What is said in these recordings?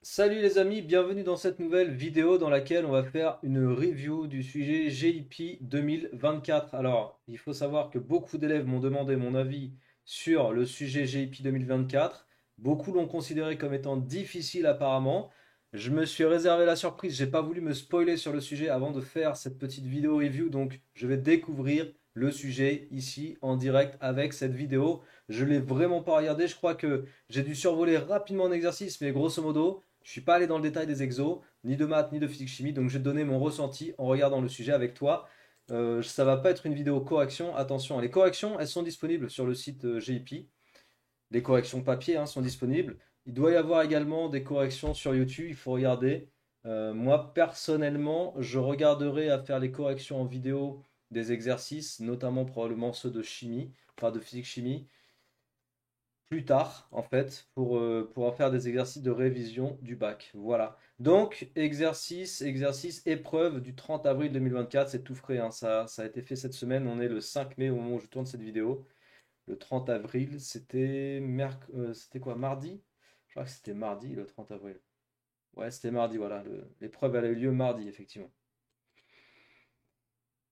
Salut les amis, bienvenue dans cette nouvelle vidéo dans laquelle on va faire une review du sujet GIP 2024. Alors, il faut savoir que beaucoup d'élèves m'ont demandé mon avis sur le sujet GIP 2024. Beaucoup l'ont considéré comme étant difficile apparemment. Je me suis réservé la surprise, j'ai pas voulu me spoiler sur le sujet avant de faire cette petite vidéo review, donc je vais découvrir le sujet ici en direct avec cette vidéo. Je l'ai vraiment pas regardé, je crois que j'ai dû survoler rapidement un exercice, mais grosso modo, je suis pas allé dans le détail des exos, ni de maths, ni de physique chimie, donc je vais te donner mon ressenti en regardant le sujet avec toi. Ça va pas être une vidéo correction, attention, les corrections, elles sont disponibles sur le site GIP. Les corrections papier sont disponibles. Il doit y avoir également des corrections sur YouTube, il faut regarder. Moi, personnellement, je regarderai à faire les corrections en vidéo des exercices, notamment probablement ceux de chimie, enfin de physique chimie plus tard, en fait, pour en faire des exercices de révision du bac. Voilà. Donc, exercice, épreuve du 30 avril 2024, c'est tout frais, hein. Ça a été fait cette semaine, on est le 5 mai au moment où je tourne cette vidéo. Le 30 avril, c'était quoi, mardi? Je crois que c'était mardi, le 30 avril. Ouais, c'était mardi, voilà. L'épreuve, elle a eu lieu mardi, effectivement.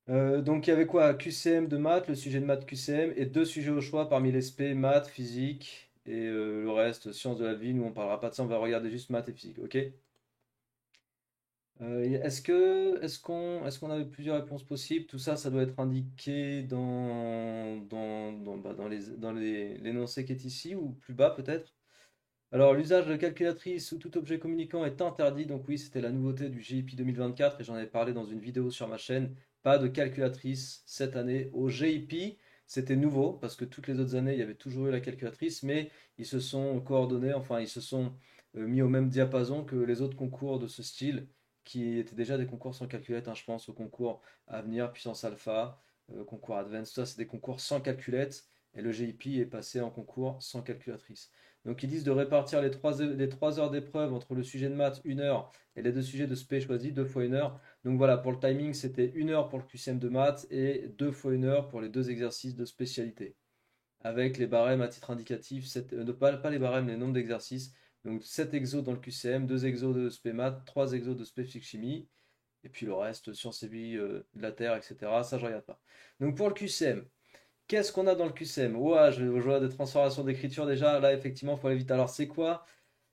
Donc il y avait quoi? QCM de maths, le sujet de maths QCM, et deux sujets au choix parmi les SP, maths, physique, et le reste, sciences de la vie. Nous, on parlera pas de ça, on va regarder juste maths et physique, ok? Est-ce qu'on avait plusieurs réponses possibles? Tout ça, ça doit être indiqué dans l'énoncé qui est ici, ou plus bas peut-être. Alors, l'usage de calculatrice ou tout objet communicant est interdit. Donc oui, c'était la nouveauté du GIP 2024 et j'en avais parlé dans une vidéo sur ma chaîne. Pas de calculatrice cette année au GIP. C'était nouveau parce que toutes les autres années, il y avait toujours eu la calculatrice, mais ils se sont coordonnés, enfin, ils se sont mis au même diapason que les autres concours de ce style, qui étaient déjà des concours sans calculette, hein. Je pense au concours Avenir, Puissance Alpha, concours Advanced. Ça, c'est des concours sans calculette et le GIP est passé en concours sans calculatrice. Donc ils disent de répartir les trois heures d'épreuve entre le sujet de maths, 1 heure, et les deux sujets de spé choisis, 2 fois 1 heure. Donc voilà, pour le timing, c'était 1 heure pour le QCM de maths et 2 fois 1 heure pour les deux exercices de spécialité. Avec les barèmes à titre indicatif, pas les barèmes, les nombres d'exercices. Donc 7 exos dans le QCM, 2 exos de spé maths, 3 exos de spé physique chimie, et puis le reste, sciences et vie, de la Terre, etc. Ça, je regarde pas. Donc pour le QCM, qu'est-ce qu'on a dans le QCM? Ouah, je vois des transformations d'écriture déjà. Là, effectivement, il faut aller vite. Alors, c'est quoi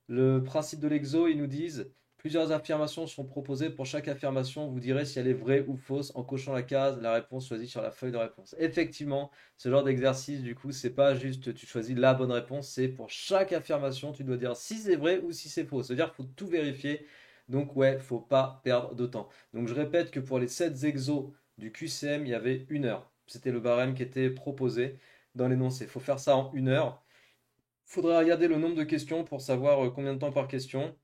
le principe de l'exo? Ils nous disent plusieurs affirmations sont proposées. Pour chaque affirmation, vous direz si elle est vraie ou fausse en cochant la case, la réponse choisie sur la feuille de réponse. Effectivement, ce genre d'exercice, du coup, c'est pas juste tu choisis la bonne réponse, c'est pour chaque affirmation, tu dois dire si c'est vrai ou si c'est faux. C'est-à-dire qu'il faut tout vérifier. Donc, ouais, faut pas perdre de temps. Donc, je répète que pour les 7 exos du QCM, il y avait 1 heure. C'était le barème qui était proposé dans l'énoncé. Il faut faire ça en 1 heure. Il faudrait regarder le nombre de questions pour savoir combien de temps par question.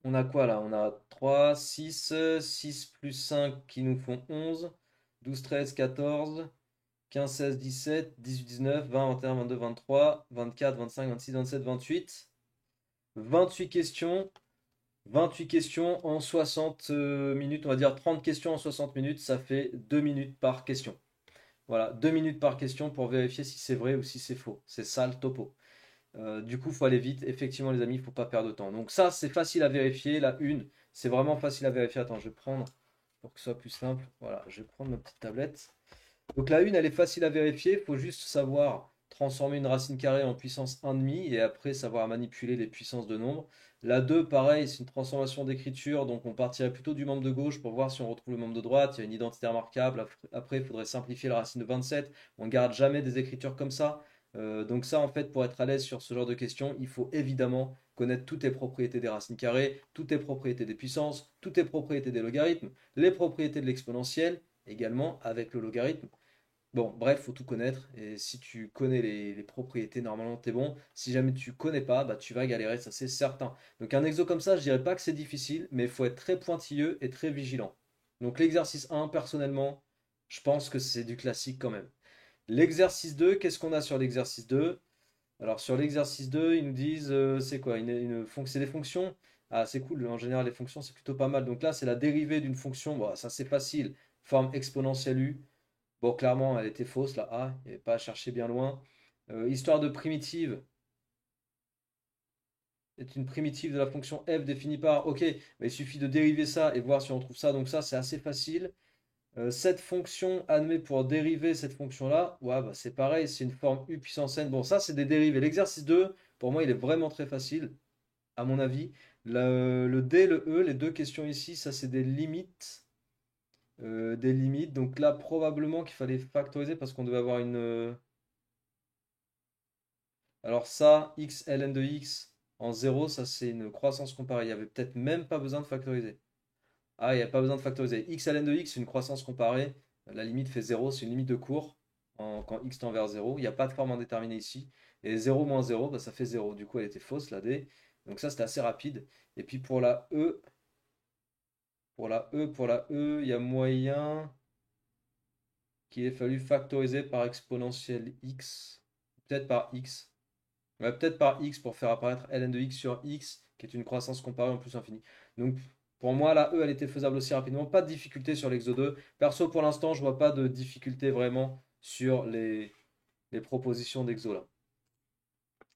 On a quoi là? On a 3, 6, 6 plus 5 qui nous font 11, 12, 13, 14, 15, 16, 17, 18, 19, 20, 21, 22, 23, 24, 25, 26, 27, 28. 28 questions. 28 questions en 60 minutes, on va dire 30 questions en 60 minutes, ça fait 2 minutes par question. Voilà, 2 minutes par question pour vérifier si c'est vrai ou si c'est faux. C'est ça le topo. Du coup, il faut aller vite. Effectivement, les amis, il ne faut pas perdre de temps. Donc ça, c'est facile à vérifier. La une, c'est vraiment facile à vérifier. Attends, je vais prendre, pour que ce soit plus simple. Voilà, je vais prendre ma petite tablette. Donc la une, elle est facile à vérifier. Il faut juste savoir transformer une racine carrée en puissance 1,5 et après savoir manipuler les puissances de nombre. La 2, pareil, c'est une transformation d'écriture. Donc on partirait plutôt du membre de gauche pour voir si on retrouve le membre de droite. Il y a une identité remarquable. Après, il faudrait simplifier la racine de 27. On ne garde jamais des écritures comme ça. Donc ça, en fait, pour être à l'aise sur ce genre de questions, il faut évidemment connaître toutes les propriétés des racines carrées, toutes les propriétés des puissances, toutes les propriétés des logarithmes, les propriétés de l'exponentielle, également avec le logarithme. Bon, bref, faut tout connaître. Et si tu connais les propriétés, normalement, t'es bon. Si jamais tu connais pas, bah, tu vas galérer, ça c'est certain. Donc un exo comme ça, je dirais pas que c'est difficile, mais il faut être très pointilleux et très vigilant. Donc l'exercice 1, personnellement, je pense que c'est du classique quand même. L'exercice 2, qu'est-ce qu'on a sur l'exercice 2? Alors sur l'exercice 2, ils nous disent, c'est quoi? C'est des fonctions? Ah, c'est cool, en général les fonctions c'est plutôt pas mal. Donc là, c'est la dérivée d'une fonction, bon, ça c'est facile. Forme exponentielle u. Bon, clairement, elle était fausse, la A, il n'y avait pas à chercher bien loin. Histoire de primitive, est une primitive de la fonction f définie par... Ok, mais il suffit de dériver ça et voir si on trouve ça. Donc ça, c'est assez facile. Cette fonction admet pour dériver cette fonction-là, ouais, bah, c'est pareil, c'est une forme u puissance n. Bon, ça, c'est des dérivés. L'exercice 2, pour moi, il est vraiment très facile, à mon avis. Le D, le E, les deux questions ici, ça, c'est des limites. Des limites. Donc là, probablement qu'il fallait factoriser parce qu'on devait avoir une... Alors ça, x ln de x en 0, ça, c'est une croissance comparée. Il n'y avait peut-être même pas besoin de factoriser. Ah, il n'y a pas besoin de factoriser. X ln de x, c'est une croissance comparée. La limite fait 0, c'est une limite de cours quand x tend vers 0. Il n'y a pas de forme indéterminée ici. Et 0 moins 0, bah, ça fait 0. Du coup, elle était fausse, la D. Donc ça, c'était assez rapide. Et puis pour la E, il y a moyen qu'il ait fallu factoriser par exponentielle x. Peut-être par x. Ouais, peut-être par x pour faire apparaître ln de x sur x, qui est une croissance comparée en plus infini. Donc pour moi, la E, elle était faisable aussi rapidement. Pas de difficulté sur l'exo 2. Perso, pour l'instant, je vois pas de difficulté vraiment sur les propositions d'exo là.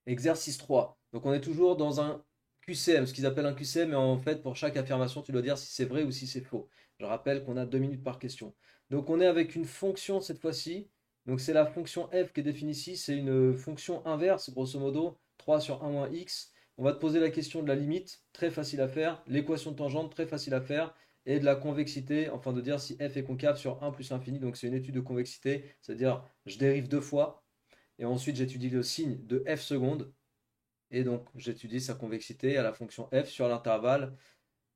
Exercice 3. Donc on est toujours dans un QCM, ce qu'ils appellent un QCM, mais en fait, pour chaque affirmation, tu dois dire si c'est vrai ou si c'est faux. Je rappelle qu'on a 2 minutes par question. Donc on est avec une fonction cette fois-ci. Donc c'est la fonction f qui est définie ici. C'est une fonction inverse, grosso modo, 3 sur 1 moins x. On va te poser la question de la limite, très facile à faire. L'équation de tangente, très facile à faire. Et de la convexité, enfin de dire si f est concave sur 1 plus l'infini. Donc c'est une étude de convexité, c'est-à-dire je dérive deux fois. Et ensuite j'étudie le signe de f seconde. Et donc, j'étudie sa convexité à la fonction f sur l'intervalle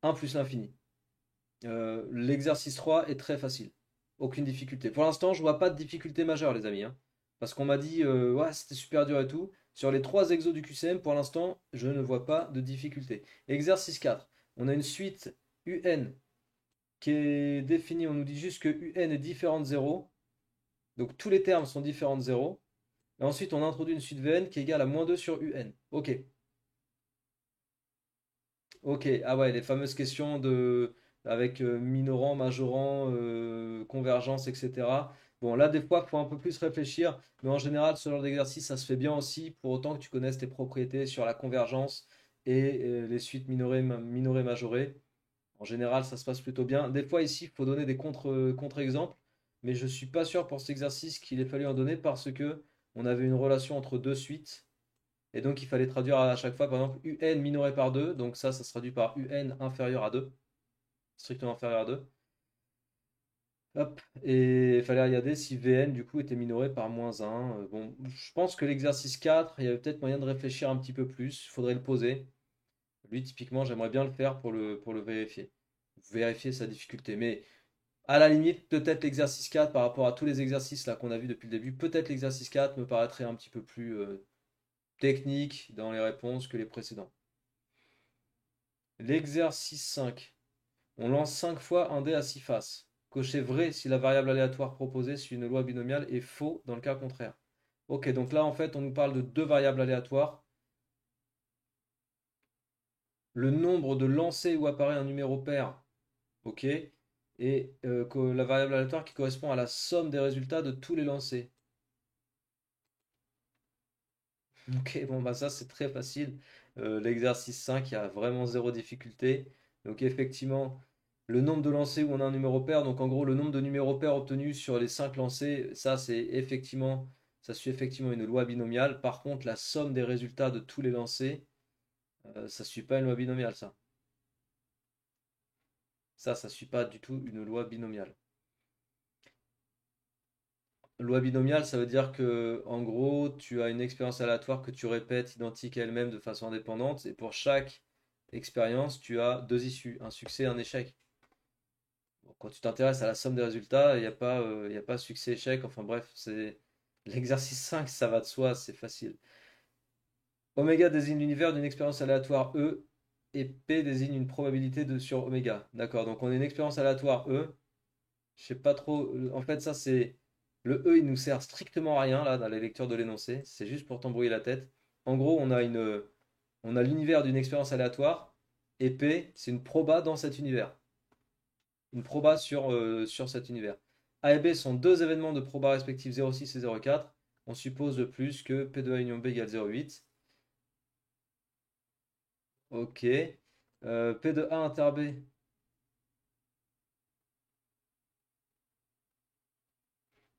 1 plus l'infini. L'exercice 3 est très facile. Aucune difficulté. Pour l'instant, je vois pas de difficulté majeure, les amis, hein. Parce qu'on m'a dit, ouais, c'était super dur et tout. Sur les trois exos du QCM, pour l'instant, je ne vois pas de difficulté. Exercice 4. On a une suite UN qui est définie. On nous dit juste que UN est différent de 0. Donc, tous les termes sont différents de 0. Et ensuite, on introduit une suite VN qui est égale à moins 2 sur UN. Ok. Ok, ah ouais, les fameuses questions de avec minorant, majorant, convergence, etc. Bon, là, des fois, il faut un peu plus réfléchir, mais en général, ce genre d'exercice, ça se fait bien aussi, pour autant que tu connaisses tes propriétés sur la convergence et les suites minorées, minorées, majorées. En général, ça se passe plutôt bien. Des fois, ici, il faut donner des contre-exemples, mais je suis pas sûr pour cet exercice qu'il ait fallu en donner parce que on avait une relation entre deux suites. Et donc, il fallait traduire à chaque fois, par exemple, UN minoré par 2. Donc ça se traduit par UN inférieur à 2, strictement inférieur à 2. Hop. Et il fallait regarder si VN, du coup, était minoré par moins 1. Bon, je pense que l'exercice 4, il y avait peut-être moyen de réfléchir un petit peu plus. Il faudrait le poser. Lui, typiquement, j'aimerais bien le faire pour le vérifier. Vérifier sa difficulté. Mais à la limite, peut-être l'exercice 4, par rapport à tous les exercices là qu'on a vus depuis le début, peut-être l'exercice 4 me paraîtrait un petit peu plus technique dans les réponses que les précédents. L'exercice 5. On lance 5 fois un dé à 6 faces. Cochez vrai si la variable aléatoire proposée suit une loi binomiale et faux dans le cas contraire. Ok, donc là en fait on nous parle de deux variables aléatoires. Le nombre de lancers où apparaît un numéro pair, ok, et la variable aléatoire qui correspond à la somme des résultats de tous les lancers. Ok, bon bah ça c'est très facile. L'exercice 5, il y a vraiment zéro difficulté. Donc effectivement, le nombre de lancers où on a un numéro pair, donc en gros le nombre de numéros pairs obtenus sur les 5 lancers, ça c'est effectivement, ça suit effectivement une loi binomiale. Par contre, la somme des résultats de tous les lancers, ça suit pas une loi binomiale, ça. Ça suit pas du tout une loi binomiale. Loi binomiale, ça veut dire que, en gros, tu as une expérience aléatoire que tu répètes identique à elle-même de façon indépendante, et pour chaque expérience, tu as deux issues, un succès et un échec. Bon, quand tu t'intéresses à la somme des résultats, il y a pas succès-échec, enfin bref, c'est l'exercice 5, ça va de soi, c'est facile. Oméga désigne l'univers d'une expérience aléatoire E, et P désigne une probabilité de sur oméga. D'accord, donc on a une expérience aléatoire E, je sais pas trop. En fait, ça, c'est. Le E, il nous sert strictement à rien, là, dans la lecture de l'énoncé. C'est juste pour t'embrouiller la tête. En gros, on a l'univers d'une expérience aléatoire. Et P, c'est une proba dans cet univers. Une proba sur cet univers. A et B sont deux événements de proba respectifs 0,6 et 0,4. On suppose de plus que P de A union B égale 0,8. Ok. P de A inter B.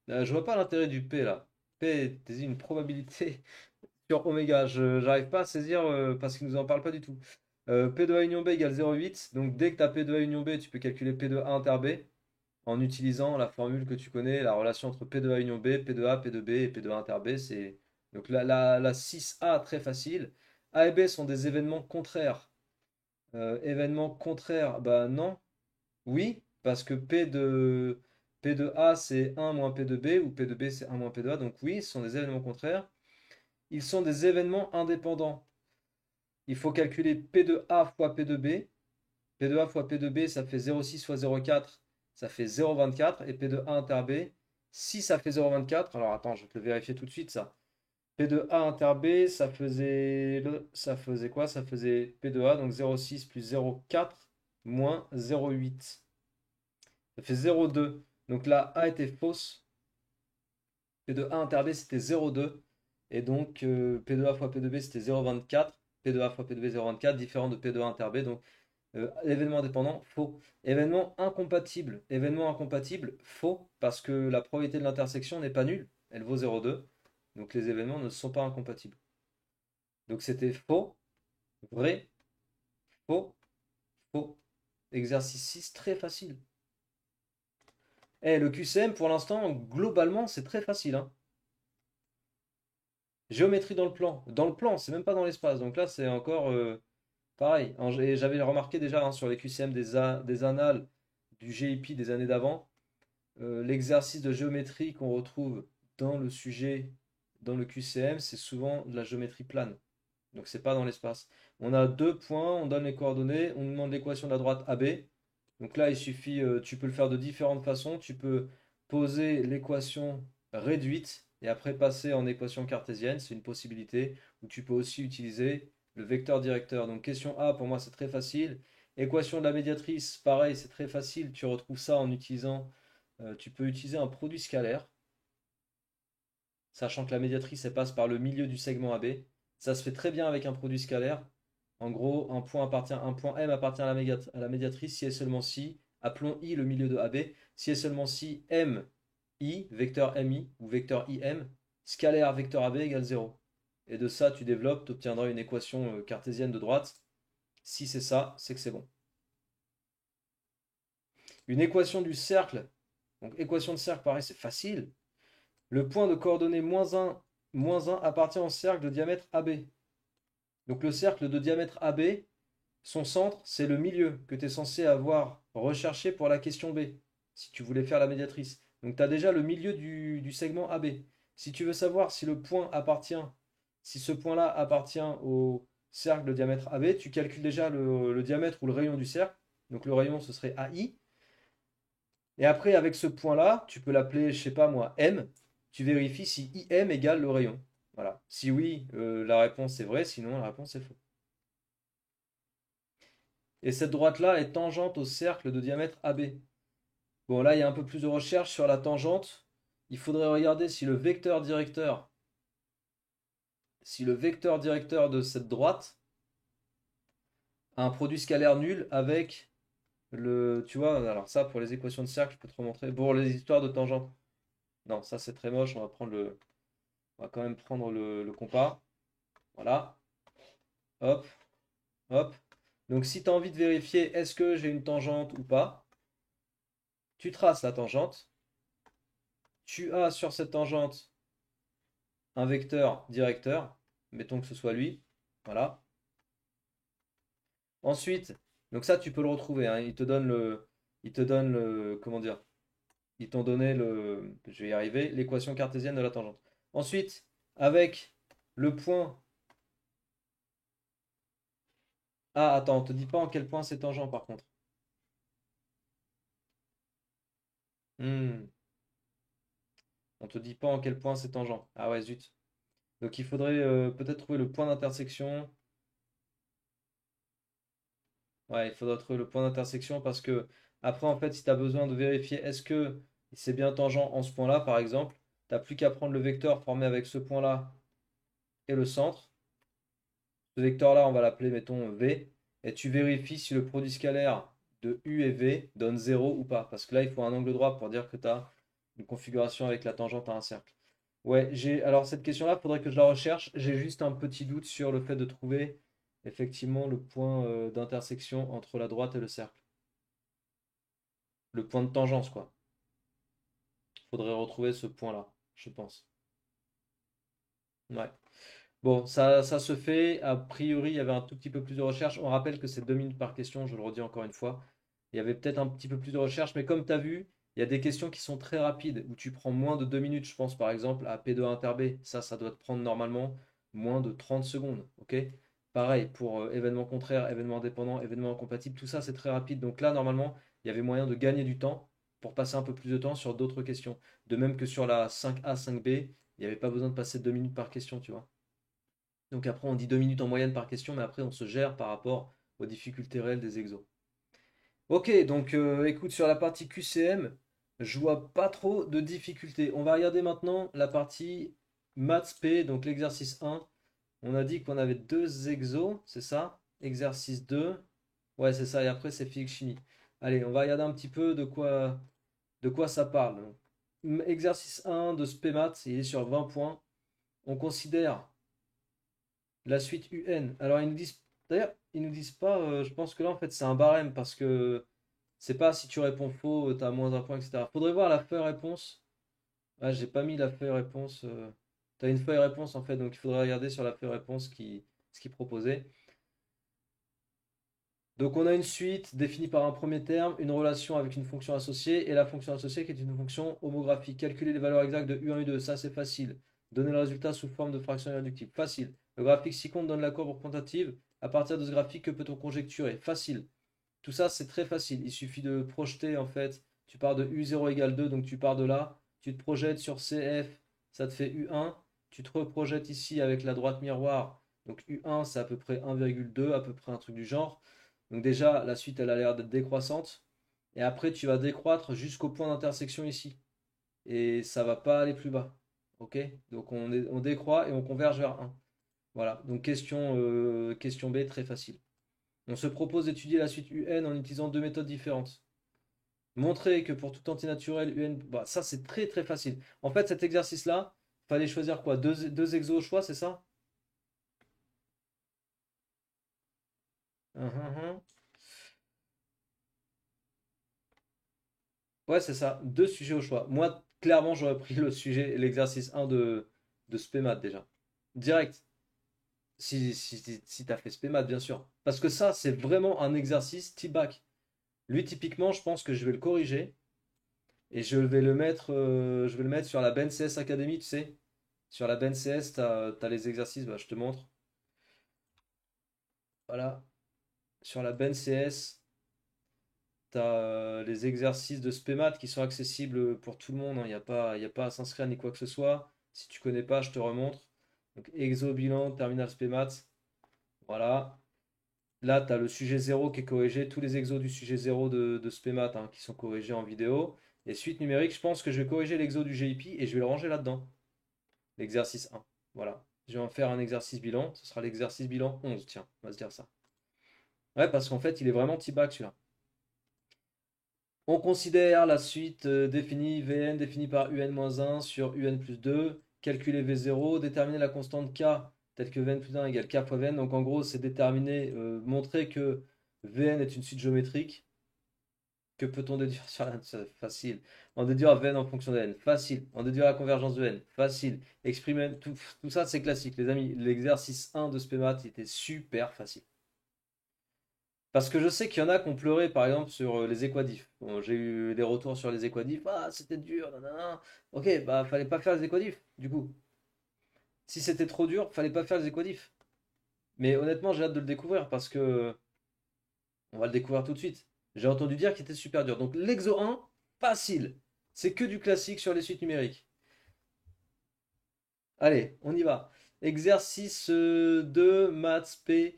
Je vois pas l'intérêt du P là. P désigne une probabilité sur oméga. Je j'arrive pas à saisir parce qu'il nous en parle pas du tout. P de A union B égale 0,8. Donc dès que tu as P de A union B, tu peux calculer P de A inter B en utilisant la formule que tu connais, la relation entre P de A union B, P de A, P de B et P de A inter B. C'est donc la 6A très facile. A et B sont des événements contraires. Événements contraires, bah non. Oui, parce que P de A c'est un moins P de B ou P de B c'est un moins P de A. Donc oui, ce sont des événements contraires. Ils sont des événements indépendants. Il faut calculer P de A fois P de B. P de A fois P de B, ça fait 0,6 fois 0,4, ça fait 0,24. Et P de A inter B, si ça fait 0,24, alors attends, je vais te le vérifier tout de suite ça. P de A inter B, ça faisait quoi? Ça faisait P de A, donc 0,6 plus 0,4 moins 0,8. Ça fait 0,2. Donc là, A était fausse. P de A inter B, c'était 0,2. Et donc, P de A fois P de B, c'était 0,24. P de A fois P de B, 0,24, différent de P de A inter B. Donc, événement indépendant, faux. Événement incompatible, faux, parce que la probabilité de l'intersection n'est pas nulle. Elle vaut 0,2. Donc, les événements ne sont pas incompatibles. Donc, c'était faux, vrai, faux, faux. Exercice 6, très facile. Le QCM, pour l'instant, globalement, c'est très facile, hein. Géométrie dans le plan. Dans le plan, c'est même pas dans l'espace. Donc là, c'est encore pareil. Et j'avais remarqué déjà hein, sur les QCM des annales du GIP des années d'avant, l'exercice de géométrie qu'on retrouve dans le sujet, dans le QCM, c'est souvent de la géométrie plane. Donc c'est pas dans l'espace. On a deux points, on donne les coordonnées, on demande l'équation de la droite AB. Donc là, il suffit, tu peux le faire de différentes façons. Tu peux poser l'équation réduite et après passer en équation cartésienne, c'est une possibilité. Ou tu peux aussi utiliser le vecteur directeur. Donc question A, pour moi, c'est très facile. Équation de la médiatrice, pareil, c'est très facile. Tu retrouves ça en utilisant, tu peux utiliser un produit scalaire, sachant que la médiatrice, elle passe par le milieu du segment AB. Ça se fait très bien avec un produit scalaire. En gros, un point M appartient à à la médiatrice si et seulement si, appelons I le milieu de AB, si et seulement si M, I, vecteur MI ou vecteur IM, scalaire vecteur AB égale 0. Et de ça, tu développes, tu obtiendras une équation cartésienne de droite. Si c'est ça, c'est que c'est bon. Une équation du cercle, donc équation de cercle, pareil, c'est facile. Le point de coordonnée moins 1 appartient au cercle de diamètre AB. Donc le cercle de diamètre AB, son centre, c'est le milieu que tu es censé avoir recherché pour la question B, si tu voulais faire la médiatrice. Donc tu as déjà le milieu du segment AB. Si tu veux savoir si le point appartient, si ce point-là appartient au cercle de diamètre AB, tu calcules déjà le diamètre ou le rayon du cercle. Donc le rayon, ce serait AI. Et après, avec ce point-là, tu peux l'appeler, je sais pas moi, M. Tu vérifies si IM égale le rayon. Voilà. Si oui, la réponse est vraie, sinon la réponse est fausse. Et cette droite-là est tangente au cercle de diamètre AB. Bon, là, il y a un peu plus de recherche sur la tangente. Il faudrait regarder si le vecteur directeur de cette droite a un produit scalaire nul avec tu vois, alors ça, pour les équations de cercle, je peux te remontrer. Pour les histoires de tangente. Non, ça c'est très moche. On va quand même prendre le compas. Voilà. Hop, hop. Donc, si tu as envie de vérifier est-ce que j'ai une tangente ou pas, tu traces la tangente. Tu as sur cette tangente un vecteur directeur, mettons que ce soit lui, voilà. Ensuite, donc ça tu peux le retrouver, hein, il te donne comment dire, ils t'ont donné je vais y arriver, l'équation cartésienne de la tangente. Ensuite, avec le point, ah attends, on te dit pas en quel point c'est tangent par contre. Hmm, on te dit pas en quel point c'est tangent. Ah ouais, zut. Donc il faudrait peut-être trouver le point d'intersection. Ouais, il faudra trouver le point d'intersection parce que après, en fait, si tu as besoin de vérifier est-ce que c'est bien tangent en ce point-là, par exemple, tu n'as plus qu'à prendre le vecteur formé avec ce point-là et le centre. Ce vecteur-là, on va l'appeler, mettons, V, et tu vérifies si le produit scalaire de U et V donne 0 ou pas. Parce que là, il faut un angle droit pour dire que tu as une configuration avec la tangente à un cercle. Ouais, alors cette question-là, il faudrait que je la recherche. J'ai juste un petit doute sur le fait de trouver effectivement le point d'intersection entre la droite et le cercle. Le point de tangence, quoi. Il faudrait retrouver ce point-là, je pense. Ouais. Bon, ça se fait. A priori, il y avait un tout petit peu plus de recherche. On rappelle que c'est 2 minutes par question, je le redis encore une fois. Il y avait peut-être un petit peu plus de recherche, mais comme tu as vu, il y a des questions qui sont très rapides, où tu prends moins de 2 minutes. Je pense par exemple à P2 inter B. Ça doit te prendre normalement moins de 30 secondes. Ok? Pareil, pour événements contraires, événements indépendants, événements incompatibles, tout ça c'est très rapide. Donc là, normalement, il y avait moyen de gagner du temps pour passer un peu plus de temps sur d'autres questions. De même que sur la 5A, 5B, il n'y avait pas besoin de passer 2 minutes par question, tu vois. Donc après, on dit 2 minutes en moyenne par question, mais après, on se gère par rapport aux difficultés réelles des exos. Ok, donc écoute, sur la partie QCM, je vois pas trop de difficultés. On va regarder maintenant la partie maths P, donc l'exercice 1. On a dit qu'on avait deux exos, c'est ça? Exercice 2. Ouais, c'est ça, et après, c'est physique chimie. Allez, on va regarder un petit peu de quoi ça parle. Exercice 1 de SPMAT, il est sur 20 points. On considère la suite UN. Alors ils nous disent, d'ailleurs, ils nous disent pas, je pense que là en fait c'est un barème parce que c'est pas si tu réponds faux, t'as moins un point, etc. Faudrait voir la feuille réponse. Ah, j'ai pas mis la feuille réponse. T'as une feuille réponse en fait, donc il faudrait regarder sur la feuille réponse ce qui proposait. Donc on a une suite définie par un premier terme, une relation avec une fonction associée, et la fonction associée qui est une fonction homographique. Calculer les valeurs exactes de U1 et U2, ça c'est facile. Donner le résultat sous forme de fraction irréductible, facile. Le graphique ci-contre donne la courbe représentative. À partir de ce graphique, que peut-on conjecturer? Facile. Tout ça c'est très facile. Il suffit de projeter en fait. Tu pars de U0 égale 2, donc tu pars de là. Tu te projettes sur CF, ça te fait U1. Tu te reprojettes ici avec la droite miroir. Donc U1 c'est à peu près 1,2, à peu près un truc du genre. Donc déjà, la suite, elle a l'air d'être décroissante. Et après, tu vas décroître jusqu'au point d'intersection ici. Et ça va pas aller plus bas. Ok? Donc on décroît et on converge vers 1. Voilà. Donc question B, très facile. On se propose d'étudier la suite UN en utilisant deux méthodes différentes. Montrer que pour tout antinaturel, UN, bah, ça c'est très très facile. En fait, cet exercice-là, fallait choisir quoi? Deux exos au choix, c'est ça? Hum, hum, hum. Ouais, c'est ça. Deux sujets au choix. Moi, clairement, j'aurais pris le sujet, l'exercice 1 de SPEMAT déjà. Direct. Si t'as fait SPEMAT, bien sûr. Parce que ça, c'est vraiment un exercice type bac. Lui, typiquement, je pense que je vais le corriger et je vais le mettre sur la BNCS Academy, tu sais. Sur la BNCS, t'as les exercices, bah, je te montre. Voilà. Sur la BNCS, t'as les exercices de SPEMAT qui sont accessibles pour tout le monde, hein. Il y a pas à s'inscrire ni quoi que ce soit. Si tu connais pas, je te remontre. Donc, exo, bilan, terminal SPEMAT. Voilà. Là, tu as le sujet 0 qui est corrigé. Tous les exos du sujet 0 de SPEMAT hein, qui sont corrigés en vidéo. Et suite numérique, je pense que je vais corriger l'exo du GIP et je vais le ranger là-dedans. L'exercice 1. Voilà. Je vais en faire un exercice bilan. Ce sera l'exercice bilan 11. Tiens, on va se dire ça. Ouais, parce qu'en fait, il est vraiment petit bac celui-là. On considère la suite définie Vn définie par un sur un plus 2, calculer V0, déterminer la constante K telle que Vn plus 1 égale K fois Vn. Donc en gros, c'est déterminer, montrer que Vn est une suite géométrique. Que peut-on déduire sur la... c'est facile. En déduire Vn en fonction de n. Facile. En déduire la convergence de n. Facile. Exprimer tout ça, c'est classique. Les amis, l'exercice 1 de SPEMAT, il était super facile. Parce que je sais qu'il y en a qui ont pleuré, par exemple, sur les équadifs. Bon, j'ai eu des retours sur les équadifs. Ah, c'était dur, nanana. Ok, bah, fallait pas faire les équadifs, du coup. Si c'était trop dur, fallait pas faire les équadifs. Mais honnêtement, j'ai hâte de le découvrir parce que on va le découvrir tout de suite. J'ai entendu dire qu'il était super dur. Donc, l'exo 1, facile. C'est que du classique sur les suites numériques. Allez, on y va. Exercice 2, maths P.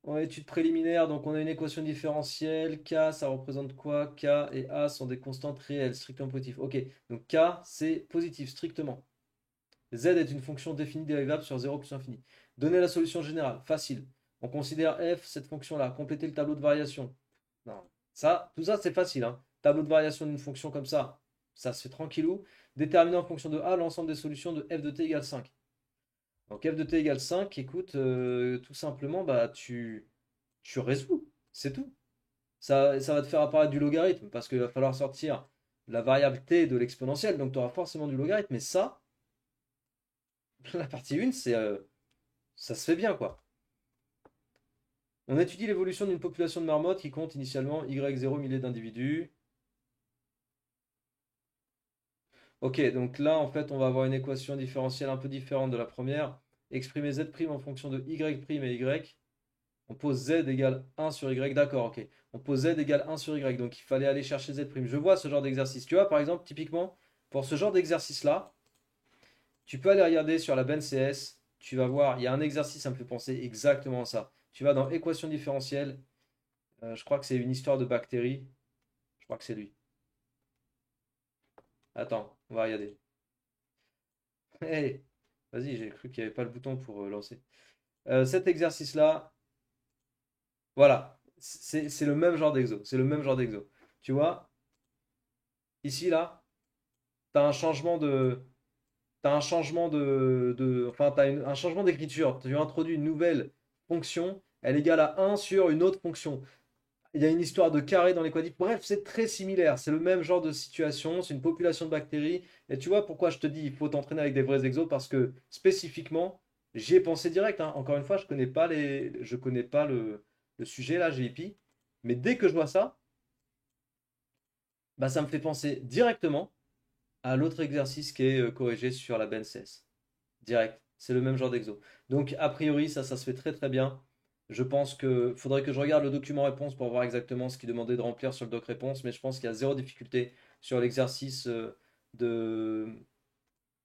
En études préliminaires, donc on a une équation différentielle. K, ça représente quoi? K et A sont des constantes réelles, strictement positives. Ok, donc K, c'est positif, strictement. Z est une fonction définie dérivable sur 0 plus infini. Donner la solution générale, facile. On considère f, cette fonction-là. Compléter le tableau de variation. Non. Ça, tout ça, c'est facile, hein. Tableau de variation d'une fonction comme ça se fait tranquillou. Déterminer en fonction de A l'ensemble des solutions de f de t égale 5. Donc f de t égale 5, écoute, tout simplement, bah, tu résous. C'est tout. Ça va te faire apparaître du logarithme parce qu'il va falloir sortir la variable t de l'exponentielle, donc tu auras forcément du logarithme. Mais ça, la partie 1, ça se fait bien, quoi. On étudie l'évolution d'une population de marmottes qui compte initialement y0 milliers d'individus. Ok, donc là, en fait, on va avoir une équation différentielle un peu différente de la première. Exprimer z' en fonction de y' et y. On pose z égale 1 sur y. D'accord, ok. On pose z égale 1 sur y. Donc il fallait aller chercher z'. Je vois ce genre d'exercice. Tu vois, par exemple, typiquement, pour ce genre d'exercice-là, tu peux aller regarder sur la BNCS. Tu vas voir, il y a un exercice, ça me fait penser exactement à ça. Tu vas dans équation différentielle. Je crois que c'est une histoire de bactéries. Je crois que c'est lui. Attends, on va regarder. Hey, vas-y, j'ai cru qu'il n'y avait pas le bouton pour lancer. Cet exercice-là, voilà, c'est le même genre d'exo. C'est le même genre d'exo. Tu vois, ici, là, tu as un changement de. T'as un changement enfin, un changement d'écriture. Tu introduis une nouvelle fonction, elle est égale à 1 sur une autre fonction. Il y a une histoire de carré dans les quadriques. Bref, c'est très similaire. C'est le même genre de situation. C'est une population de bactéries. Et tu vois pourquoi je te dis il faut t'entraîner avec des vrais exos parce que spécifiquement, j'y ai pensé direct, hein. Encore une fois, je connais pas le sujet là, GIP. Mais dès que je vois ça, bah, ça me fait penser directement à l'autre exercice qui est corrigé sur la BNCS. Direct. C'est le même genre d'exo. Donc, a priori, ça se fait très très bien. Je pense que faudrait que je regarde le document réponse pour voir exactement ce qu'il demandait de remplir sur le doc réponse, mais je pense qu'il y a zéro difficulté sur l'exercice de,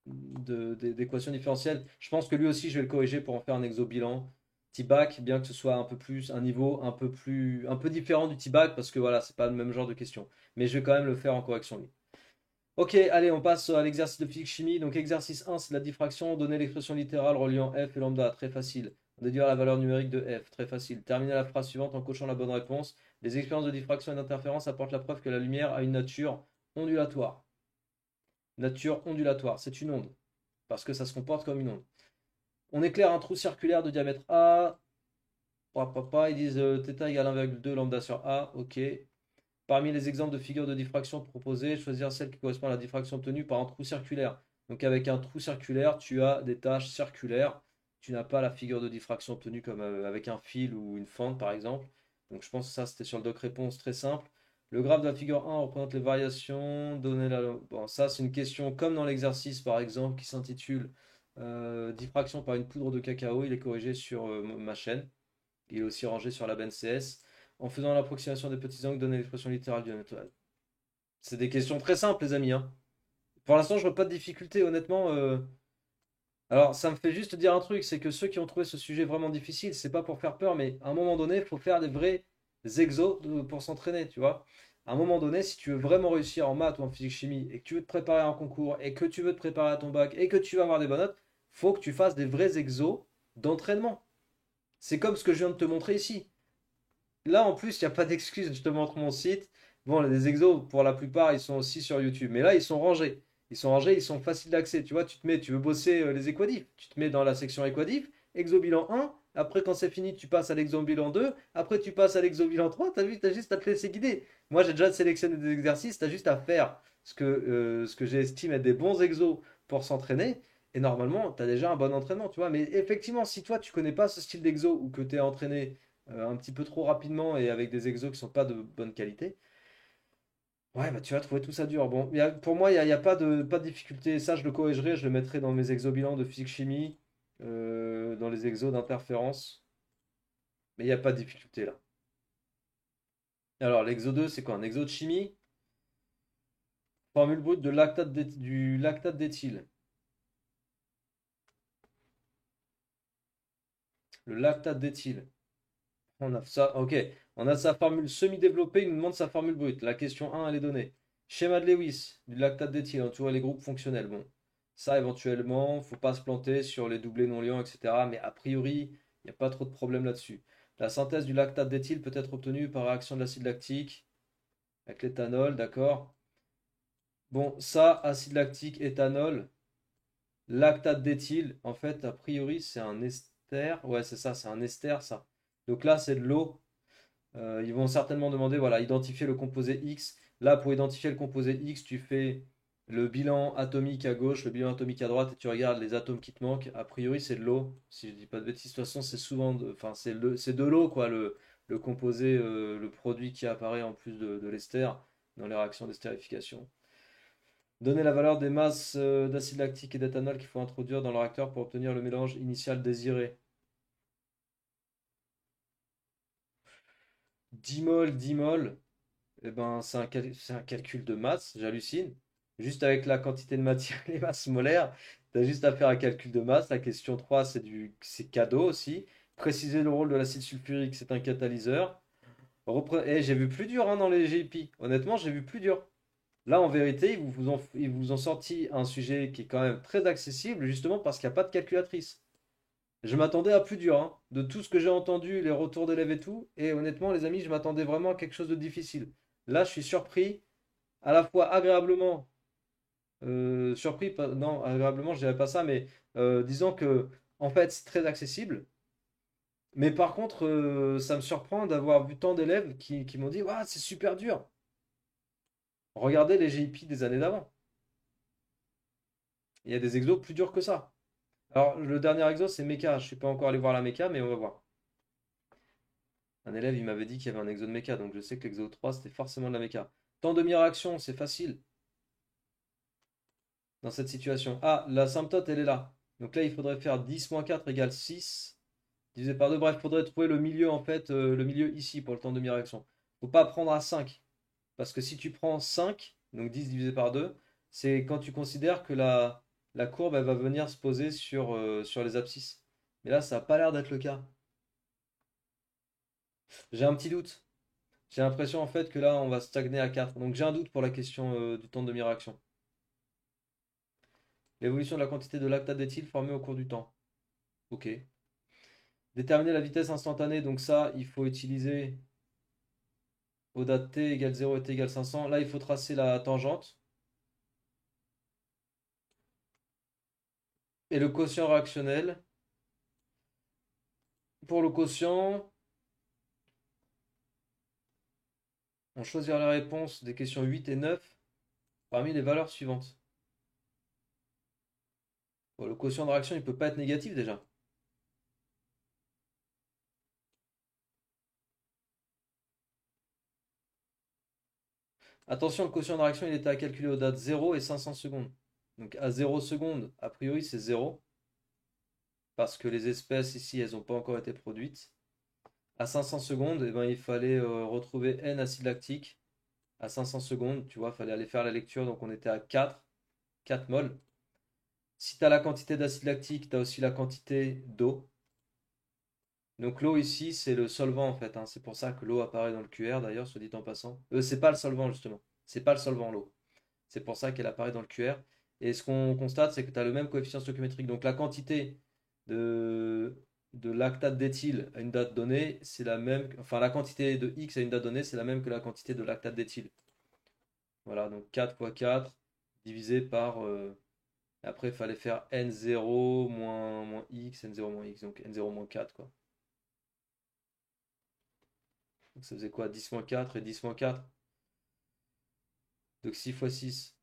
d'équation différentielle. Je pense que lui aussi, je vais le corriger pour en faire un exo bilan. T-back, bien que ce soit un peu plus, un niveau un peu différent du T-back, parce que voilà, c'est pas le même genre de question. Mais je vais quand même le faire en correction lui. Ok, allez, on passe à l'exercice de physique-chimie. Donc, exercice 1, c'est la diffraction. Donner l'expression littérale reliant f et lambda. Très facile. Déduire la valeur numérique de f. Très facile. Terminer la phrase suivante en cochant la bonne réponse. Les expériences de diffraction et d'interférence apportent la preuve que la lumière a une nature ondulatoire. Nature ondulatoire, c'est une onde. Parce que ça se comporte comme une onde. On éclaire un trou circulaire de diamètre A. Ils disent θ égale 1,2 lambda sur A. Ok. Parmi les exemples de figures de diffraction proposées, choisir celle qui correspond à la diffraction obtenue par un trou circulaire. Donc avec un trou circulaire, tu as des tâches circulaires. Tu n'as pas la figure de diffraction obtenue comme avec un fil ou une fente par exemple. Donc je pense que ça c'était sur le doc réponse très simple. Le graphe de la figure 1 représente les variations. Bon, ça c'est une question comme dans l'exercice par exemple qui s'intitule diffraction par une poudre de cacao. Il est corrigé sur ma chaîne. Il est aussi rangé sur la BNCS. En faisant l'approximation des petits angles, donner l'expression littérale du diamètre. C'est des questions très simples, les amis, hein. Pour l'instant, je vois pas de difficulté, honnêtement. Alors, ça me fait juste dire un truc, c'est que ceux qui ont trouvé ce sujet vraiment difficile, c'est pas pour faire peur, mais à un moment donné, il faut faire des vrais exos pour s'entraîner, tu vois. À un moment donné, si tu veux vraiment réussir en maths ou en physique-chimie, et que tu veux te préparer à un concours, et que tu veux te préparer à ton bac, et que tu vas avoir des bonnes notes, faut que tu fasses des vrais exos d'entraînement. C'est comme ce que je viens de te montrer ici. Là, en plus, il n'y a pas d'excuse. Je te montre mon site. Bon, les exos, pour la plupart, ils sont aussi sur YouTube. Mais là, ils sont rangés. Ils sont rangés, ils sont faciles d'accès. Tu vois, tu veux bosser les équadifs. Tu te mets dans la section équadif, exo bilan 1. Après, quand c'est fini, tu passes à l'exo bilan 2. Après, tu passes à l'exo bilan 3. T'as vu, t'as juste à te laisser guider. Moi, j'ai déjà sélectionné des exercices. T'as juste à faire ce que j'estime être des bons exos pour s'entraîner. Et normalement, tu as déjà un bon entraînement, tu vois. Mais effectivement, si toi, tu connais pas ce style d'exo ou que tu es entraîné un petit peu trop rapidement et avec des exos qui sont pas de bonne qualité, ouais, bah tu vas trouver tout ça dur. Bon, pour moi, il y a pas de difficulté. Ça, je le corrigerai, je le mettrai dans mes exos bilans de physique-chimie, dans les exos d'interférence. Mais il n'y a pas de difficulté là. Alors, l'exo 2, c'est quoi? Un exo de chimie? Formule brute du lactate d'éthyle. Le lactate d'éthyle. On a ça, ok. On a sa formule semi-développée, il nous demande sa formule brute. La question 1, elle est donnée. Schéma de Lewis, du lactate d'éthyle, entouré les groupes fonctionnels. Bon. Ça, éventuellement, faut pas se planter sur les doublés non-liants, etc. Mais a priori, il n'y a pas trop de problème là-dessus. La synthèse du lactate d'éthyle peut être obtenue par réaction de l'acide lactique avec l'éthanol, d'accord? Bon, ça, acide lactique, éthanol, lactate d'éthyle, en fait, a priori, c'est un ester. Ouais, c'est ça, c'est un ester, ça. Donc là, c'est de l'eau. Ils vont certainement demander, voilà, identifier le composé X. Là, pour identifier le composé X, tu fais le bilan atomique à gauche, le bilan atomique à droite, et tu regardes les atomes qui te manquent. A priori, c'est de l'eau. Si je dis pas de bêtises, de toute façon, c'est souvent, enfin, c'est de l'eau, quoi, le composé, le produit qui apparaît en plus de l'ester dans les réactions d'estérification. Donner la valeur des masses d'acide lactique et d'éthanol qu'il faut introduire dans le réacteur pour obtenir le mélange initial désiré. 10 moles, 10 moles. Eh ben, c'est un calcul de masse, j'hallucine. Juste avec la quantité de matière et les masses molaires, tu as juste à faire un calcul de masse. La question 3 c'est cadeau aussi. Préciser le rôle de l'acide sulfurique, c'est un catalyseur. J'ai vu plus dur hein, dans les GIP. Honnêtement, j'ai vu plus dur. Là, en vérité, ils vous ont sorti un sujet qui est quand même très accessible, justement parce qu'il n'y a pas de calculatrice. Je m'attendais à plus dur, hein. De tout ce que j'ai entendu, les retours d'élèves et tout. Et honnêtement, les amis, je m'attendais vraiment à quelque chose de difficile. Là, je suis surpris, à la fois agréablement surpris, non, agréablement, je dirais pas ça, mais disons que, en fait, c'est très accessible. Mais par contre, ça me surprend d'avoir vu tant d'élèves qui m'ont dit, waouh, c'est super dur. Regardez les GIP des années d'avant. Il y a des exos plus durs que ça. Alors, le dernier exo, c'est méca. Je suis pas encore allé voir la méca, mais on va voir. Un élève, il m'avait dit qu'il y avait un exo de méca, donc je sais que l'exo 3, c'était forcément de la méca. Temps de mi-réaction, c'est facile dans cette situation. Ah, la symptote, elle est là. Donc là, il faudrait faire 10 moins 4 égale 6, divisé par 2. Bref, il faudrait trouver le milieu, en fait, le milieu ici pour le temps de mi-réaction. Faut pas prendre à 5. Parce que si tu prends 5, donc 10 divisé par 2, c'est quand tu considères que la courbe, elle va venir se poser sur les abscisses. Mais là, ça n'a pas l'air d'être le cas. J'ai un petit doute. J'ai l'impression en fait que là, on va stagner à 4. Donc j'ai un doute pour la question du temps de demi-réaction. L'évolution de la quantité de lactate d'éthyle formée au cours du temps. Ok. Déterminer la vitesse instantanée. Donc ça, il faut utiliser au date t égale 0 et t égale 500. Là, il faut tracer la tangente. Et le quotient réactionnel. Pour le quotient, on choisira la réponse des questions 8 et 9 parmi les valeurs suivantes. Bon, le quotient de réaction, il ne peut pas être négatif déjà. Attention, le quotient de réaction, il était à calculer aux dates 0 et 500 secondes. Donc à 0 secondes, a priori, c'est 0. Parce que les espèces ici, elles n'ont pas encore été produites. À 500 secondes, eh ben, il fallait retrouver N acide lactique. À 500 secondes, tu vois, il fallait aller faire la lecture. Donc on était à 4 moles. Si tu as la quantité d'acide lactique, tu as aussi la quantité d'eau. Donc l'eau ici, c'est le solvant en fait, hein. C'est pour ça que l'eau apparaît dans le QR d'ailleurs, soit dit en passant. C'est pas le solvant justement. C'est pas le solvant l'eau. C'est pour ça qu'elle apparaît dans le QR. Et ce qu'on constate, c'est que tu as le même coefficient stoichiométrique. Donc la quantité de, de lactate d'éthyle à une date donnée, c'est la même. Enfin, la quantité de X à une date donnée, c'est la même que la quantité de lactate d'éthyle. Voilà, donc 4 fois 4 divisé par. Après, il fallait faire N0 moins X, N0 moins X, donc N0 moins 4, quoi. Donc ça faisait quoi? 10 moins 4 et 10 moins 4. Donc 6 fois 6.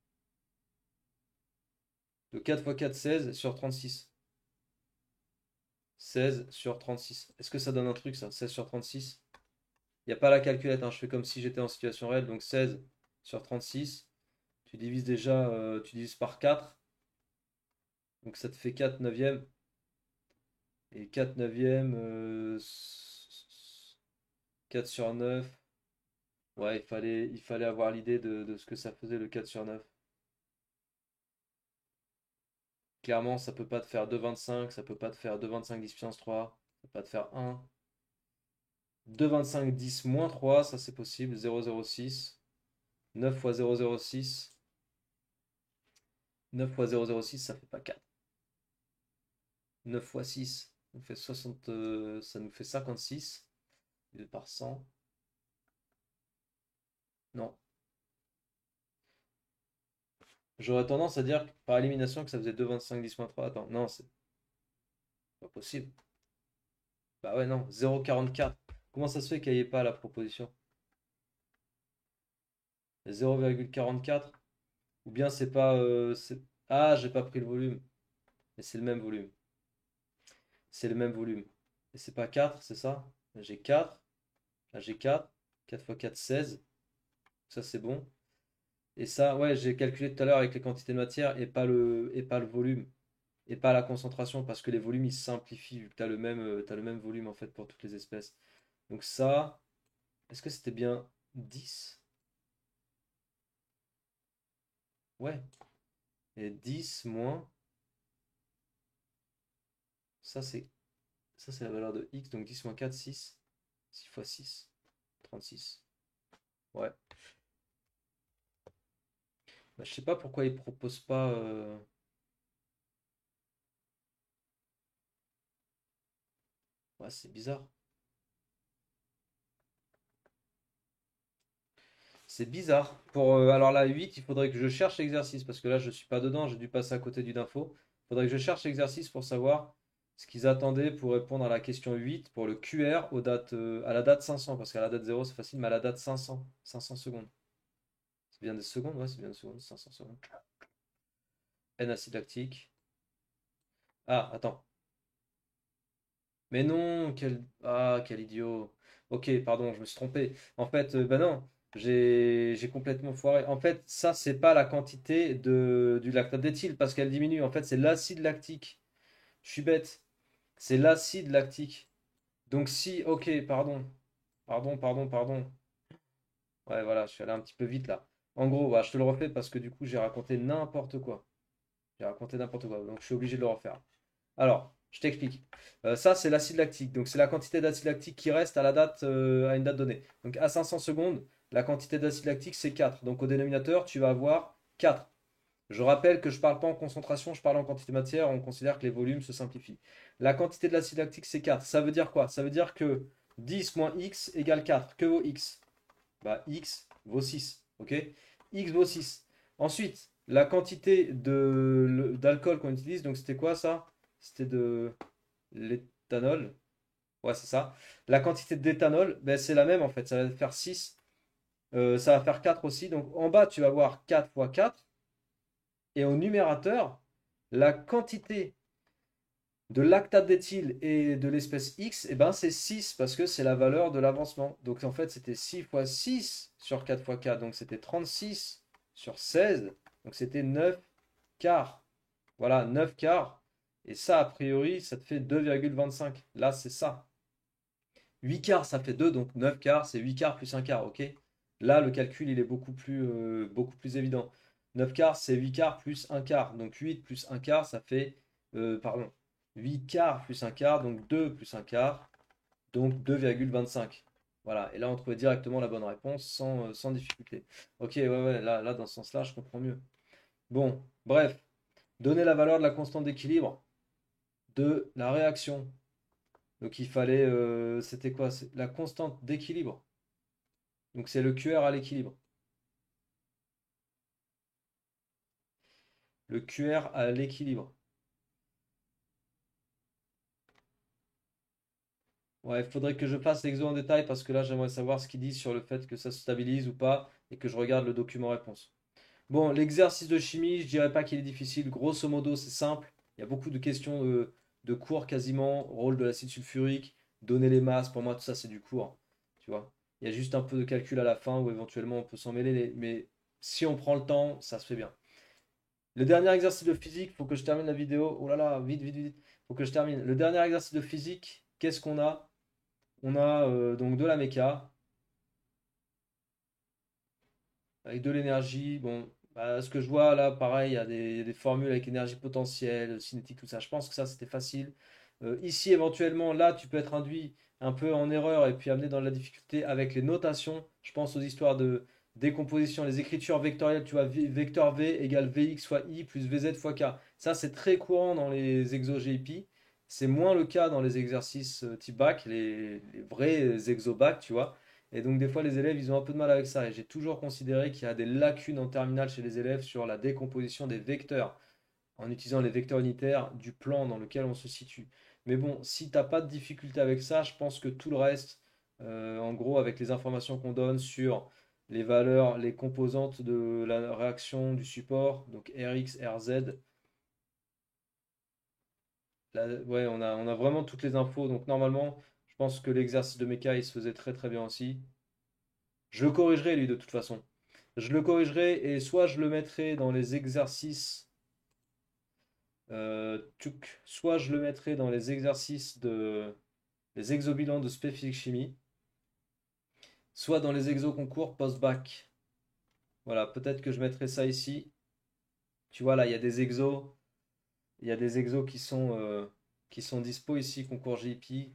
Donc 4 fois 4, 16 sur 36. 16 sur 36. Est-ce que ça donne un truc ça? 16 sur 36? Il n'y a pas la calculette, hein. Je fais comme si j'étais en situation réelle. Donc 16 sur 36. Tu divises déjà, tu divises par 4. Donc ça te fait 4 neuvièmes. Et 4 neuvièmes, 4 sur 9. Ouais, il fallait avoir l'idée de ce que ça faisait le 4 sur 9. Clairement, ça peut pas te faire 2,25, ça peut pas te faire 2,25 10 puissance 3, ça peut pas te faire 1. 2,25 10 moins 3, ça c'est possible, 0,06. 9 fois 0,06. 9 fois 0,06, ça fait pas 4. 9 fois 6, ça nous fait 60, ça nous fait 56. Divisé par 100. Non. J'aurais tendance à dire par élimination que ça faisait 2,25 10-3. Attends, non, c'est pas possible. Bah ouais, non, 0,44. Comment ça se fait qu'il n'y ait pas la proposition? 0,44? Ou bien c'est pas. Ah, j'ai pas pris le volume. Mais c'est le même volume. C'est le même volume. Et c'est pas 4, c'est ça? J'ai 4. Là j'ai 4. 4 fois 4, 16. Ça c'est bon. Et ça, ouais, j'ai calculé tout à l'heure avec les quantités de matière et pas le volume. Et pas la concentration, parce que les volumes ils se simplifient vu que t'as le même volume en fait pour toutes les espèces. Donc ça, est-ce que c'était bien 10? Ouais. Et 10 moins, ça c'est ça c'est la valeur de x, donc 10 moins 4, 6. 6 fois 6, 36. Ouais. Bah, je sais pas pourquoi ils proposent pas. Ouais, c'est bizarre. C'est bizarre. Alors la 8, il faudrait que je cherche l'exercice, parce que là, je suis pas dedans, j'ai dû passer à côté d'une info. Il faudrait que je cherche l'exercice pour savoir ce qu'ils attendaient pour répondre à la question 8 pour le QR à la date 500, parce qu'à la date 0, c'est facile, mais à la date 500, 500 secondes. C'est bien des secondes? Ouais, c'est bien des secondes, 500 secondes. N-acide lactique. Ah, attends. Mais non, quel idiot. Ok, pardon, je me suis trompé. En fait, bah non, j'ai complètement foiré. En fait, ça, c'est pas la quantité du lactate d'éthyle parce qu'elle diminue. En fait, c'est l'acide lactique. Je suis bête. C'est l'acide lactique. Donc si, ok, pardon. Pardon. Ouais, voilà, je suis allé un petit peu vite là. En gros, bah, je te le refais parce que du coup, j'ai raconté n'importe quoi. J'ai raconté n'importe quoi. Donc, je suis obligé de le refaire. Alors, je t'explique. Ça, c'est l'acide lactique. Donc, c'est la quantité d'acide lactique qui reste à une date donnée. Donc, à 500 secondes, la quantité d'acide lactique, c'est 4. Donc, au dénominateur, tu vas avoir 4. Je rappelle que je ne parle pas en concentration, je parle en quantité de matière. On considère que les volumes se simplifient. La quantité de l'acide lactique, c'est 4. Ça veut dire quoi? Ça veut dire que 10 moins x égale 4. Que vaut x? Bah, x vaut 6. Ok? X vaut 6. Ensuite, la quantité d'alcool qu'on utilise, donc c'était quoi ça? C'était de l'éthanol. Ouais, c'est ça. La quantité d'éthanol, ben, c'est la même en fait. Ça va faire 6. Ça va faire 4 aussi. Donc en bas, tu vas voir 4 fois 4. Et au numérateur, la quantité de lactate d'éthyle et de l'espèce X, eh ben, c'est 6 parce que c'est la valeur de l'avancement. Donc en fait, c'était 6 fois 6 sur 4 fois 4. Donc c'était 36 sur 16. Donc c'était 9 quarts. Voilà, 9 quarts. Et ça, a priori, ça te fait 2,25. Là, c'est ça. 8 quarts, ça fait 2, donc 9 quarts, c'est 8 quarts plus un quart, ok? Là, le calcul, il est beaucoup plus évident. 9 quarts, c'est 8 quarts plus un quart. Donc 8 plus un quart, ça fait, pardon, 8 quarts plus un quart, donc 2 plus un quart, donc 2,25. Voilà, et là, on trouvait directement la bonne réponse sans difficulté. Ok, ouais, là, dans ce sens-là, je comprends mieux. Bon, bref, donner la valeur de la constante d'équilibre de la réaction. Donc il fallait, c'était quoi? C'est la constante d'équilibre. Donc c'est le QR à l'équilibre. Le QR à l'équilibre. Ouais, il faudrait que je fasse l'exo en détail parce que là j'aimerais savoir ce qu'ils disent sur le fait que ça se stabilise ou pas et que je regarde le document réponse. Bon, l'exercice de chimie, je dirais pas qu'il est difficile. Grosso modo, c'est simple. Il y a beaucoup de questions de cours quasiment. Rôle de l'acide sulfurique, donner les masses. Pour moi, tout ça, c'est du cours. Tu vois. Il y a juste un peu de calcul à la fin où éventuellement on peut s'en mêler. Mais si on prend le temps, ça se fait bien. Le dernier exercice de physique, faut que je termine la vidéo. Oh là là, vite. Faut que je termine. Le dernier exercice de physique, qu'est-ce qu'on a? On a donc de la méca avec de l'énergie. Bon, bah, ce que je vois là, pareil, il y a des formules avec énergie potentielle, cinétique, tout ça. Je pense que ça, c'était facile. Ici, éventuellement, là, tu peux être induit un peu en erreur et puis amené dans la difficulté avec les notations. Je pense aux histoires Décomposition, les écritures vectorielles, tu vois, vecteur V égale Vx fois I plus Vz fois K. Ça, c'est très courant dans les exos GEPI. C'est moins le cas dans les exercices type bac, les vrais exos bac, tu vois. Et donc, des fois, les élèves, ils ont un peu de mal avec ça. Et j'ai toujours considéré qu'il y a des lacunes en terminale chez les élèves sur la décomposition des vecteurs en utilisant les vecteurs unitaires du plan dans lequel on se situe. Mais bon, si t'as pas de difficulté avec ça, je pense que tout le reste, en gros, avec les informations qu'on donne sur les valeurs, les composantes de la réaction du support, donc Rx, Rz, ouais, on a vraiment toutes les infos. Donc normalement, je pense que l'exercice de méca, il se faisait très très bien aussi. Je le corrigerai lui de toute façon. Je le corrigerai et soit je le mettrai dans les exercices soit je le mettrai dans les exercices les exobilans de spé physique chimie, soit dans les exos concours post-bac. Voilà, peut-être que je mettrai ça ici. Tu vois, là, il y a des exos qui sont dispo ici, concours GIP,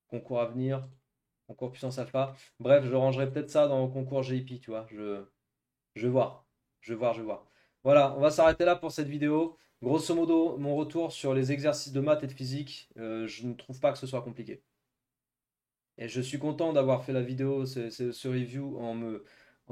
concours avenir, concours puissance alpha. Bref, je rangerai peut-être ça dans le concours GIP, tu vois. Je vais voir. Je vais voir, je vais voir. Voilà, on va s'arrêter là pour cette vidéo. Grosso modo, mon retour sur les exercices de maths et de physique, je ne trouve pas que ce soit compliqué. Et je suis content d'avoir fait la vidéo, ce review, en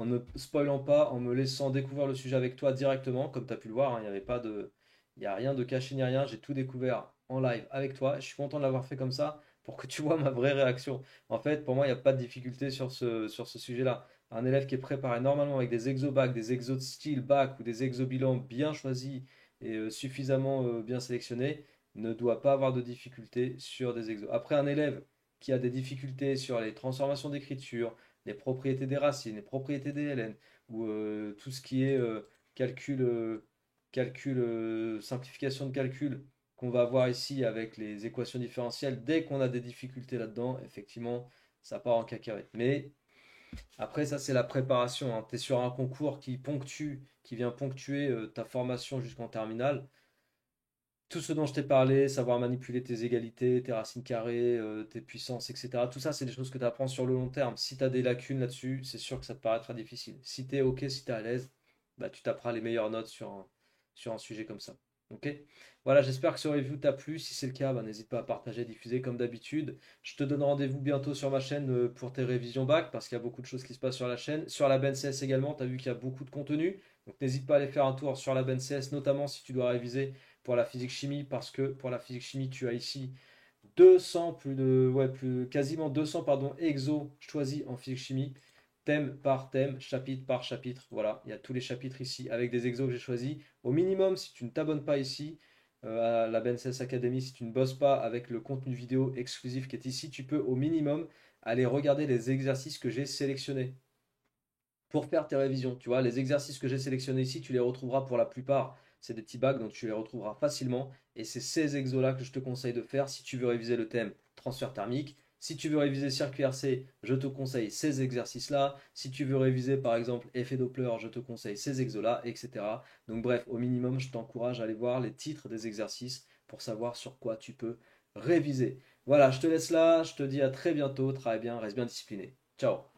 ne spoilant pas, en me laissant découvrir le sujet avec toi directement. Comme tu as pu le voir, hein, il n'y avait pas de, il n'y a rien de caché ni rien. J'ai tout découvert en live avec toi. Je suis content de l'avoir fait comme ça pour que tu vois ma vraie réaction. En fait, pour moi, il n'y a pas de difficulté sur ce sujet-là. Un élève qui est préparé normalement avec des exo-bacs, des exos de style bac ou des exo-bilans bien choisis et suffisamment bien sélectionnés ne doit pas avoir de difficulté sur des exos. Après, un élève qui a des difficultés sur les transformations d'écriture, les propriétés des racines, les propriétés des ln, ou tout ce qui est calcul, simplification de calcul qu'on va voir ici avec les équations différentielles, dès qu'on a des difficultés là-dedans, effectivement, ça part en cacahuète. Mais après, ça, c'est la préparation, hein. Tu es sur un concours qui vient ponctuer ta formation jusqu'en terminale. Tout ce dont je t'ai parlé, savoir manipuler tes égalités, tes racines carrées, tes puissances, etc. Tout ça, c'est des choses que tu apprends sur le long terme. Si tu as des lacunes là-dessus, c'est sûr que ça te paraîtra difficile. Si tu es OK, si tu es à l'aise, bah, tu taperas les meilleures notes sur un sujet comme ça. OK? Voilà, j'espère que ce review t'a plu. Si c'est le cas, bah, n'hésite pas à partager, diffuser comme d'habitude. Je te donne rendez-vous bientôt sur ma chaîne pour tes révisions bac, parce qu'il y a beaucoup de choses qui se passent sur la chaîne. Sur la BNCS également, tu as vu qu'il y a beaucoup de contenu. Donc n'hésite pas à aller faire un tour sur la BNCS, notamment si tu dois réviser pour la physique chimie parce que pour la physique chimie, tu as ici 200, quasiment 200 pardon, exos choisis en physique chimie, thème par thème, chapitre par chapitre. Voilà, il y a tous les chapitres ici avec des exos que j'ai choisis. Au minimum, si tu ne t'abonnes pas ici à la BNCS Academy, si tu ne bosses pas avec le contenu vidéo exclusif qui est ici, tu peux au minimum aller regarder les exercices que j'ai sélectionnés pour faire tes révisions. Tu vois, les exercices que j'ai sélectionnés ici, tu les retrouveras pour la plupart. C'est des petits bacs, donc tu les retrouveras facilement. Et c'est ces exos-là que je te conseille de faire si tu veux réviser le thème transfert thermique. Si tu veux réviser circuit RC, je te conseille ces exercices-là. Si tu veux réviser par exemple effet Doppler, je te conseille ces exos-là, etc. Donc bref, au minimum, je t'encourage à aller voir les titres des exercices pour savoir sur quoi tu peux réviser. Voilà, je te laisse là, je te dis à très bientôt, travaille bien, reste bien discipliné. Ciao.